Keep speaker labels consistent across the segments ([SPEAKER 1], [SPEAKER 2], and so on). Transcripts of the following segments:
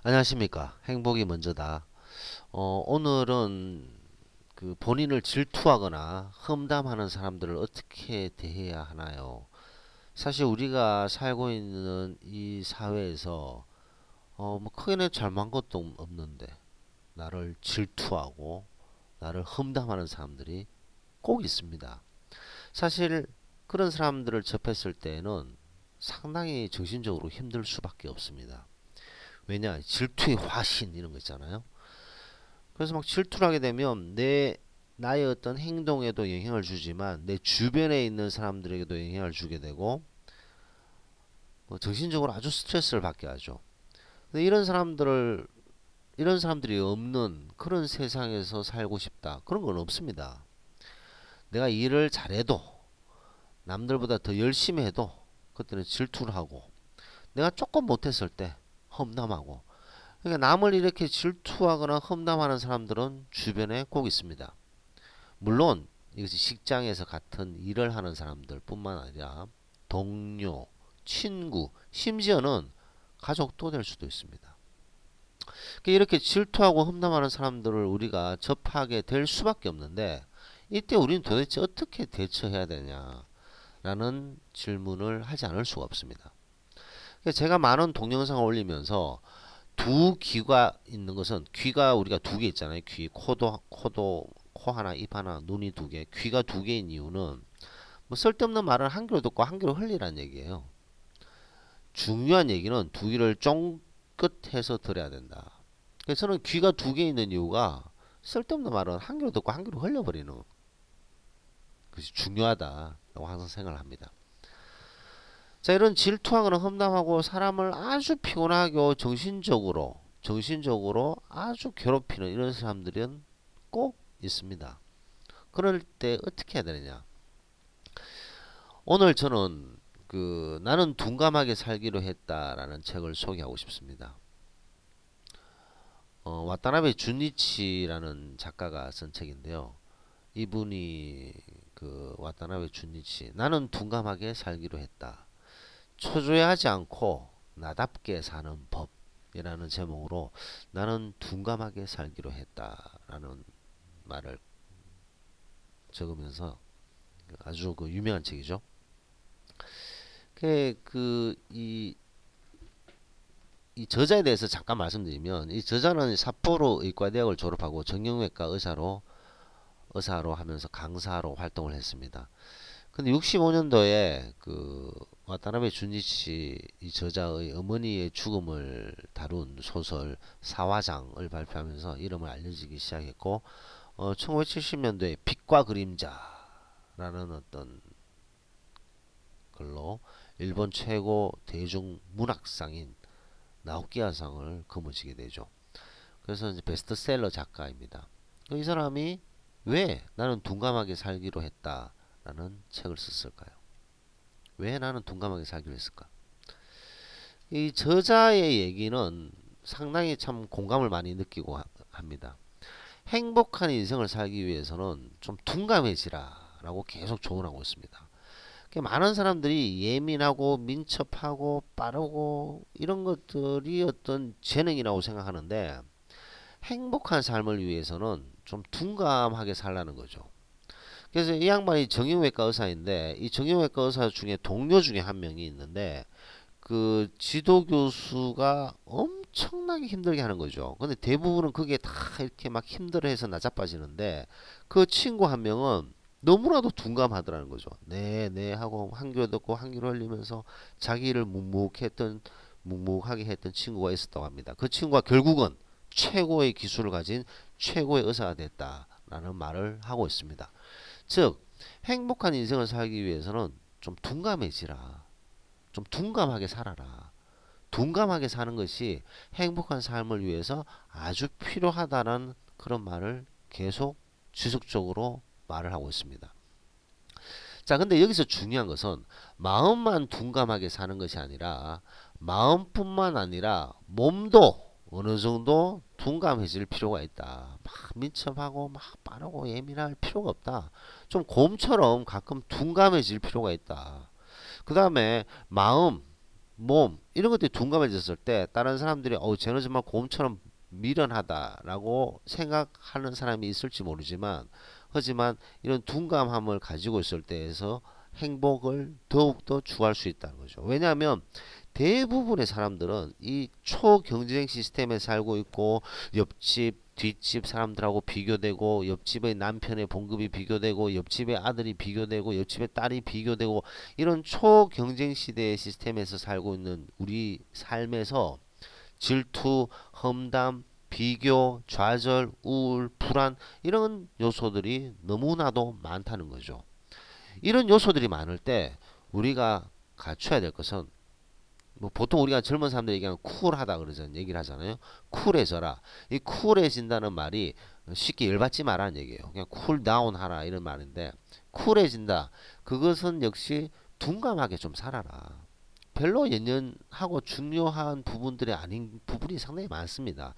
[SPEAKER 1] 안녕하십니까. 행복이 먼저다. 오늘은 그 본인을 질투하거나 험담하는 사람들을 어떻게 대해야 하나요? 사실 우리가 살고 있는 이 사회에서 뭐 크게는 잘못한 것도 없는데 나를 질투하고 나를 험담하는 사람들이 꼭 있습니다. 사실 그런 사람들을 접했을 때는 상당히 정신적으로 힘들 수밖에 없습니다. 왜냐? 질투의 화신 이런 거 있잖아요. 그래서 막 질투를 하게 되면 나의 어떤 행동에도 영향을 주지만 내 주변에 있는 사람들에게도 영향을 주게 되고 뭐 정신적으로 아주 스트레스를 받게 하죠. 근데 이런 사람들이 없는 그런 세상에서 살고 싶다. 그런 건 없습니다. 내가 일을 잘해도 남들보다 더 열심히 해도 그때는 질투를 하고 내가 조금 못했을 때 험담하고 그러니까 남을 이렇게 질투하거나 험담하는 사람들은 주변에 꼭 있습니다. 물론 이것이 직장에서 같은 일을 하는 사람들 뿐만 아니라 동료, 친구, 심지어는 가족도 될 수도 있습니다. 이렇게 질투하고 험담하는 사람들을 우리가 접하게 될 수밖에 없는데 이때 우리는 도대체 어떻게 대처해야 되냐라는 질문을 하지 않을 수가 없습니다. 제가 많은 동영상을 올리면서 두 귀가 있는 것은 귀가 우리가 두 개 있잖아요. 귀, 코 하나, 입 하나, 눈이 두 개, 귀가 두 개인 이유는 뭐 쓸데없는 말은 한 귀로 듣고 한 귀로 흘리라는 얘기예요. 중요한 얘기는 두 귀를 쫑긋해서 들어야 된다. 그래서 저는 귀가 두 개 있는 이유가 쓸데없는 말은 한 귀로 듣고 한 귀로 흘려버리는 것이 중요하다라고 항상 생각을 합니다. 자, 이런 질투하거나 험담하고 사람을 아주 피곤하게 정신적으로 아주 괴롭히는 이런 사람들은 꼭 있습니다. 그럴 때 어떻게 해야 되느냐? 오늘 저는 그 나는 둔감하게 살기로 했다라는 책을 소개하고 싶습니다. 와타나베 준이치라는 작가가 쓴 책인데요. 이분이 그 와타나베 준이치 나는 둔감하게 살기로 했다. 초조해하지 않고 나답게 사는 법이라는 제목으로 나는 둔감하게 살기로 했다라는 말을 적으면서 아주 그 유명한 책이죠. 이 저자에 대해서 잠깐 말씀드리면 이 저자는 삿포로 의과대학을 졸업하고 정형외과 의사로 하면서 강사로 활동을 했습니다. 근데 65년도에 그 와타나베 준이치 이 저자의 어머니의 죽음을 다룬 소설 사화장을 발표하면서 이름을 알려지기 시작했고 1970년도에 빛과 그림자라는 어떤 글로 일본 최고 대중문학상인 나오키아상을 거머쥐게 되죠. 그래서 이제 베스트셀러 작가입니다. 이 사람이 왜 나는 둔감하게 살기로 했다라는 책을 썼을까요? 왜 나는 둔감하게 살기로 했을까? 이 저자의 얘기는 상당히 참 공감을 많이 느끼고 합니다. 행복한 인생을 살기 위해서는 좀 둔감해지라 라고 계속 조언하고 있습니다. 많은 사람들이 예민하고 민첩하고 빠르고 이런 것들이 어떤 재능이라고 생각하는데 행복한 삶을 위해서는 좀 둔감하게 살라는 거죠. 그래서 이 양반이 정형외과 의사인데 이 정형외과 의사 중에 동료 중에 한 명이 있는데 그 지도 교수가 엄청나게 힘들게 하는 거죠. 근데 대부분은 그게 다 이렇게 막 힘들어해서 나자빠지는데 그 친구 한 명은 너무나도 둔감하더라는 거죠. 네, 네 하고 한 귀로 듣고 한 귀로 흘리면서 자기를 묵묵하게 했던 친구가 있었다고 합니다. 그 친구가 결국은 최고의 기술을 가진 최고의 의사가 됐다라는 말을 하고 있습니다. 즉 행복한 인생을 살기 위해서는 좀 둔감해지라. 좀 둔감하게 살아라. 둔감하게 사는 것이 행복한 삶을 위해서 아주 필요하다는 그런 말을 계속 지속적으로 말을 하고 있습니다. 자, 근데 여기서 중요한 것은 마음만 둔감하게 사는 것이 아니라 마음뿐만 아니라 몸도 어느 정도 둔감해질 필요가 있다. 막 민첩하고 막 빠르고 예민할 필요가 없다. 좀 곰처럼 가끔 둔감해질 필요가 있다. 그 다음에 마음, 몸 이런 것들이 둔감해졌을 때 다른 사람들이 쟤는 정말 곰처럼 미련하다라고 생각하는 사람이 있을지 모르지만 하지만 이런 둔감함을 가지고 있을 때에서 행복을 더욱더 추구할 수 있다는 거죠. 왜냐하면 대부분의 사람들은 이 초경쟁 시스템에 살고 있고 옆집 뒷집 사람들하고 비교되고 옆집의 남편의 봉급이 비교되고 옆집의 아들이 비교되고 옆집의 딸이 비교되고 이런 초경쟁 시대의 시스템에서 살고 있는 우리 삶에서 질투, 험담, 비교, 좌절, 우울, 불안 이런 요소들이 너무나도 많다는 거죠. 이런 요소들이 많을 때 우리가 갖춰야 될 것은 뭐 보통 우리가 젊은 사람들 얘기하면 쿨하다 그러잖아요. 얘기를 하잖아요. 쿨해져라. 이 쿨해진다는 말이 쉽게 열받지 마라는 얘기예요. 그냥 쿨다운 하라 이런 말인데 쿨해진다. 그것은 역시 둔감하게 좀 살아라. 별로 연연하고 중요한 부분들이 아닌 부분이 상당히 많습니다.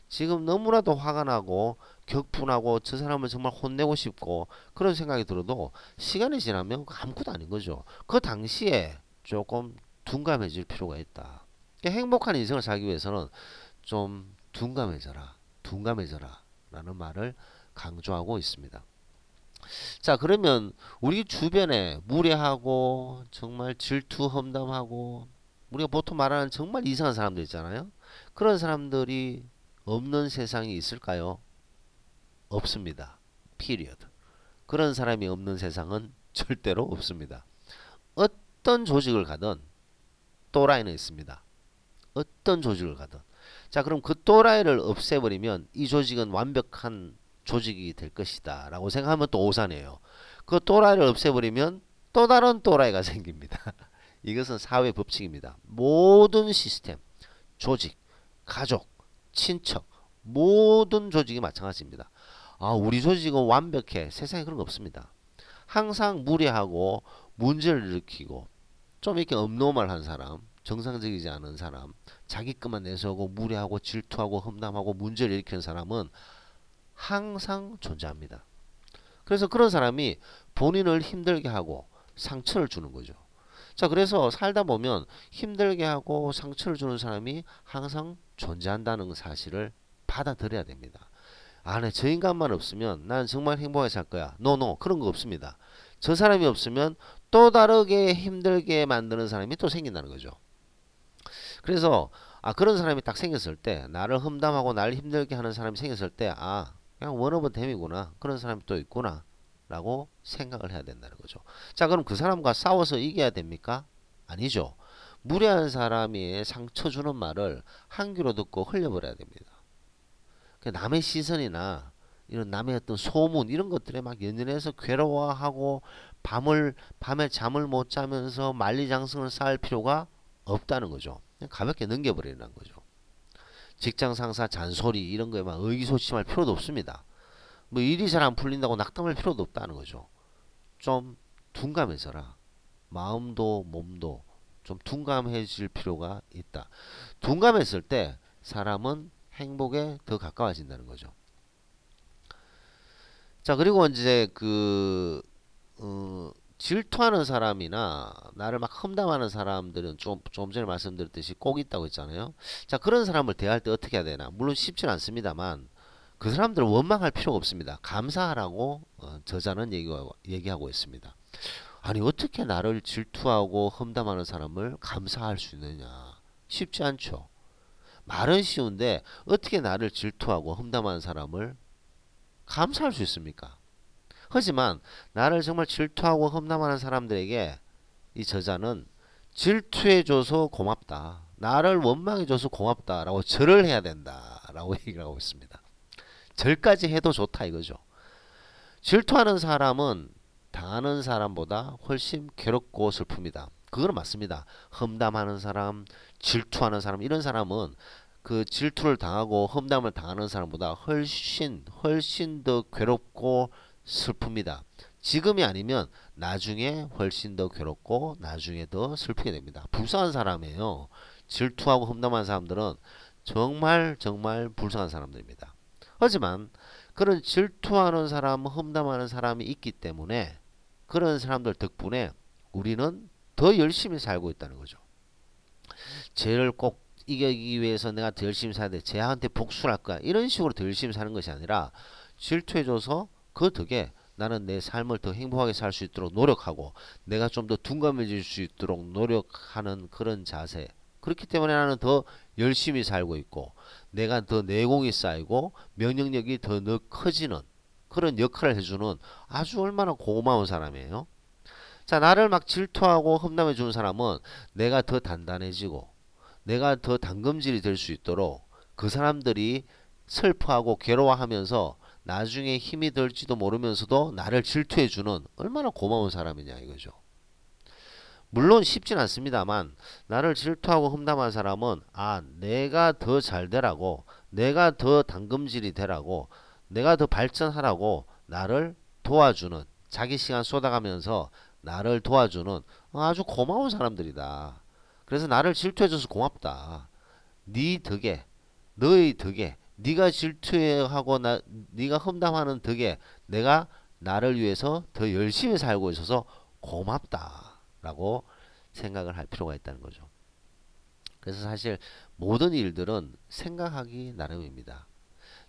[SPEAKER 1] 지금 너무나도 화가 나고 격분하고 저 사람을 정말 혼내고 싶고 그런 생각이 들어도 시간이 지나면 아무것도 아닌 거죠. 그 당시에 조금 둔감해질 필요가 있다. 행복한 인생을 살기 위해서는 좀 둔감해져라. 둔감해져라. 라는 말을 강조하고 있습니다. 자, 그러면 우리 주변에 무례하고 정말 질투 험담하고 우리가 보통 말하는 정말 이상한 사람들 있잖아요. 그런 사람들이 없는 세상이 있을까요? 없습니다. 피리어드. 그런 사람이 없는 세상은 절대로 없습니다. 어떤 조직을 가든 또라이는 있습니다. 어떤 조직을 가든. 자, 그럼 그 또라이를 없애버리면 이 조직은 완벽한 조직이 될 것이다 라고 생각하면 또 오산이에요. 그 또라이를 없애버리면 또 다른 또라이가 생깁니다. 이것은 사회 법칙입니다. 모든 시스템, 조직, 가족, 친척 모든 조직이 마찬가지입니다. 우리 조직은 완벽해. 세상에 그런 거 없습니다. 항상 무례하고 문제를 일으키고 좀 이렇게 업노멀한 사람, 정상적이지 않은 사람, 자기 것만 내세우고 무례하고 질투하고 험담하고 문제를 일으키는 사람은 항상 존재합니다. 그래서 그런 사람이 본인을 힘들게 하고 상처를 주는 거죠. 자, 그래서 살다 보면 힘들게 하고 상처를 주는 사람이 항상 존재한다는 사실을 받아들여야 됩니다. 네, 저 인간만 없으면 난 정말 행복하게 살 거야. 노, 그런 거 없습니다. 저 사람이 없으면 또 다르게 힘들게 만드는 사람이 또 생긴다는 거죠. 그래서 그런 사람이 딱 생겼을 때 나를 험담하고 나를 힘들게 하는 사람이 생겼을 때 그냥 원오브 댐이구나. 그런 사람이 또 있구나. 라고 생각을 해야 된다는 거죠. 자, 그럼 그 사람과 싸워서 이겨야 됩니까? 아니죠. 무례한 사람이 상처 주는 말을 한 귀로 듣고 흘려버려야 됩니다. 남의 시선이나 이런 남의 어떤 소문 이런 것들에 막 연연해서 괴로워하고 밤에 잠을 못 자면서 만리장성을 쌓을 필요가 없다는 거죠. 그냥 가볍게 넘겨버리는 거죠. 직장 상사 잔소리 이런 거에 막 의기소침할 필요도 없습니다. 뭐 일이 잘 안 풀린다고 낙담할 필요도 없다는 거죠. 좀 둔감해져라. 마음도 몸도 좀 둔감해질 필요가 있다. 둔감했을 때 사람은 행복에 더 가까워진다는 거죠. 자, 그리고 이제 질투하는 사람이나 나를 막 험담하는 사람들은 좀 전에 말씀드렸듯이 꼭 있다고 했잖아요. 자, 그런 사람을 대할 때 어떻게 해야 되나? 물론 쉽진 않습니다만 그 사람들을 원망할 필요가 없습니다. 감사하라고 저자는 얘기하고 있습니다. 아니 어떻게 나를 질투하고 험담하는 사람을 감사할 수 있느냐? 쉽지 않죠. 말은 쉬운데 어떻게 나를 질투하고 험담하는 사람을 감사할 수 있습니까? 하지만 나를 정말 질투하고 험담하는 사람들에게 이 저자는 질투해줘서 고맙다. 나를 원망해줘서 고맙다라고 절을 해야 된다라고 얘기를 하고 있습니다. 절까지 해도 좋다 이거죠. 질투하는 사람은 당하는 사람보다 훨씬 괴롭고 슬픕니다. 그건 맞습니다. 험담하는 사람, 질투하는 사람 이런 사람은 그 질투를 당하고 험담을 당하는 사람보다 훨씬 더 괴롭고 슬픕니다. 지금이 아니면 나중에 훨씬 더 괴롭고 나중에 더 슬프게 됩니다. 불쌍한 사람이에요. 질투하고 험담하는 사람들은 정말 불쌍한 사람들입니다. 하지만 그런 질투하는 사람, 험담하는 사람이 있기 때문에 그런 사람들 덕분에 우리는 더 열심히 살고 있다는 거죠. 쟤를 꼭 이기기 위해서 내가 더 열심히 살야 돼. 쟤한테 복수를 할 거야. 이런 식으로 더 열심히 사는 것이 아니라 질투해줘서 그 덕에 나는 내 삶을 더 행복하게 살 수 있도록 노력하고 내가 좀 더 둔감해질 수 있도록 노력하는 그런 자세. 그렇기 때문에 나는 더 열심히 살고 있고 내가 더 내공이 쌓이고 면역력이 더 커지는 그런 역할을 해주는 아주 얼마나 고마운 사람이에요. 자, 나를 막 질투하고 험담해 주는 사람은 내가 더 단단해지고 내가 더 당금질이 될 수 있도록 그 사람들이 슬퍼하고 괴로워하면서 나중에 힘이 들지도 모르면서도 나를 질투해 주는 얼마나 고마운 사람이냐 이거죠. 물론 쉽진 않습니다만 나를 질투하고 험담한 사람은 내가 더 잘 되라고 내가 더 당금질이 되라고 내가 더 발전하라고 나를 도와주는 자기 시간 쏟아가면서 나를 도와주는 아주 고마운 사람들이다. 그래서 나를 질투해줘서 고맙다. 네 덕에 너의 덕에 네가 질투하고 네가 험담하는 덕에 내가 나를 위해서 더 열심히 살고 있어서 고맙다라고 생각을 할 필요가 있다는 거죠. 그래서 사실 모든 일들은 생각하기 나름입니다.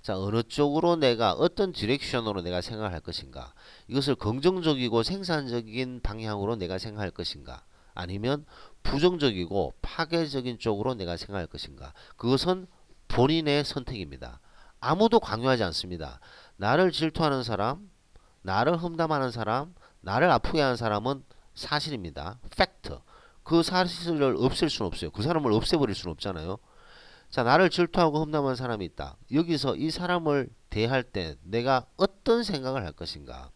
[SPEAKER 1] 자, 어느 쪽으로 내가 어떤 디렉션으로 내가 생각할 것인가? 이것을 긍정적이고 생산적인 방향으로 내가 생각할 것인가? 아니면 부정적이고 파괴적인 쪽으로 내가 생각할 것인가? 그것은 본인의 선택입니다. 아무도 강요하지 않습니다. 나를 질투하는 사람, 나를 험담하는 사람, 나를 아프게 하는 사람은 사실입니다. 팩트. 그 사실을 없앨 수는 없어요. 그 사람을 없애버릴 수는 없잖아요. 자, 나를 질투하고 험담하는 사람이 있다. 여기서 이 사람을 대할 때 내가 어떤 생각을 할 것인가?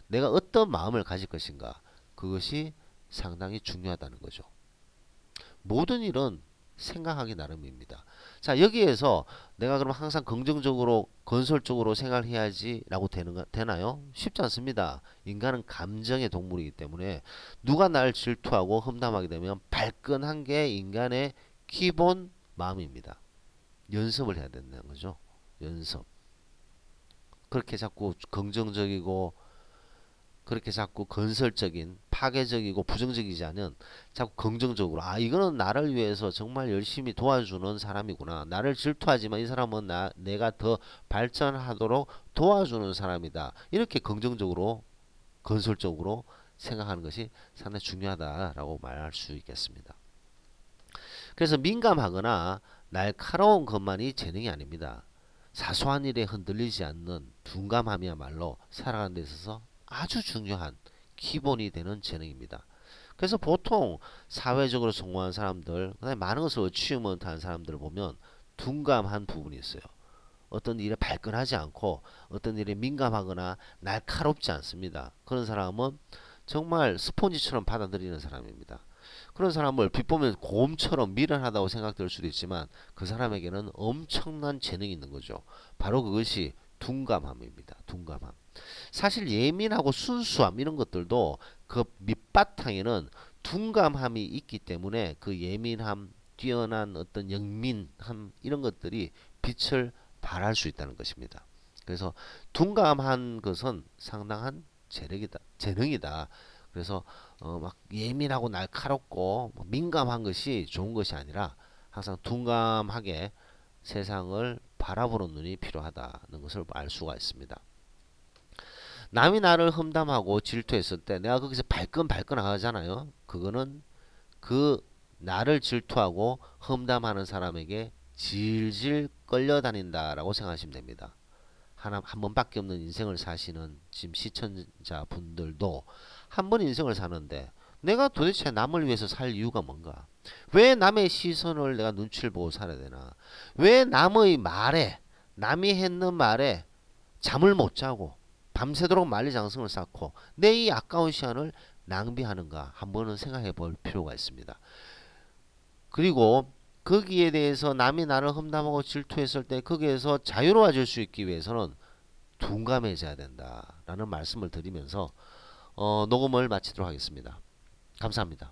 [SPEAKER 1] 내가 어떤 마음을 가질 것인가? 그것이 상당히 중요하다는 거죠. 모든 일은 생각하기 나름입니다. 자, 여기에서 내가 그럼 항상 긍정적으로 건설적으로 생각해야지 라고 되나요? 쉽지 않습니다. 인간은 감정의 동물이기 때문에 누가 날 질투하고 험담하게 되면 발끈한 게 인간의 기본 마음입니다. 연습을 해야 된다는 거죠. 연습. 그렇게 자꾸 긍정적이고 그렇게 자꾸 건설적인 파괴적이고 부정적이지 않은 자꾸 긍정적으로 이거는 나를 위해서 정말 열심히 도와주는 사람이구나. 나를 질투하지만 이 사람은 내가 더 발전하도록 도와주는 사람이다. 이렇게 긍정적으로 건설적으로 생각하는 것이 상당히 중요하다라고 말할 수 있겠습니다. 그래서 민감하거나 날카로운 것만이 재능이 아닙니다. 사소한 일에 흔들리지 않는 둔감함이야말로 살아가는 데 있어서 아주 중요한 기본이 되는 재능입니다. 그래서 보통 사회적으로 성공한 사람들, 그다음에 많은 것을 어치우먼트한 사람들을 보면 둔감한 부분이 있어요. 어떤 일에 발끈하지 않고 어떤 일에 민감하거나 날카롭지 않습니다. 그런 사람은 정말 스폰지처럼 받아들이는 사람입니다. 그런 사람을 얼핏 보면 곰처럼 미련하다고 생각될 수도 있지만 그 사람에게는 엄청난 재능이 있는 거죠. 바로 그것이 둔감함입니다. 둔감함. 사실 예민하고 순수함 이런 것들도 그 밑바탕에는 둔감함이 있기 때문에 그 예민함, 뛰어난 어떤 영민함 이런 것들이 빛을 발할 수 있다는 것입니다. 그래서 둔감한 것은 상당한 재능이다. 그래서 막 예민하고 날카롭고 민감한 것이 좋은 것이 아니라 항상 둔감하게 세상을 바라보는 눈이 필요하다는 것을 알 수가 있습니다. 남이 나를 험담하고 질투했을 때 내가 거기서 발끈발끈 하잖아요. 그거는 그 나를 질투하고 험담하는 사람에게 질질 끌려다닌다라고 생각하시면 됩니다. 한 번밖에 없는 인생을 사시는 지금 시청자 분들도 한 번 인생을 사는데 내가 도대체 남을 위해서 살 이유가 뭔가? 왜 남의 시선을 내가 눈치를 보고 살아야 되나? 왜 남의 말에 남이 했는 말에 잠을 못 자고 밤새도록 만리장성을 쌓고 내 이 아까운 시간을 낭비하는가 한 번은 생각해 볼 필요가 있습니다. 그리고 거기에 대해서 남이 나를 험담하고 질투했을 때 거기에서 자유로워질 수 있기 위해서는 둔감해져야 된다라는 말씀을 드리면서 녹음을 마치도록 하겠습니다. 감사합니다.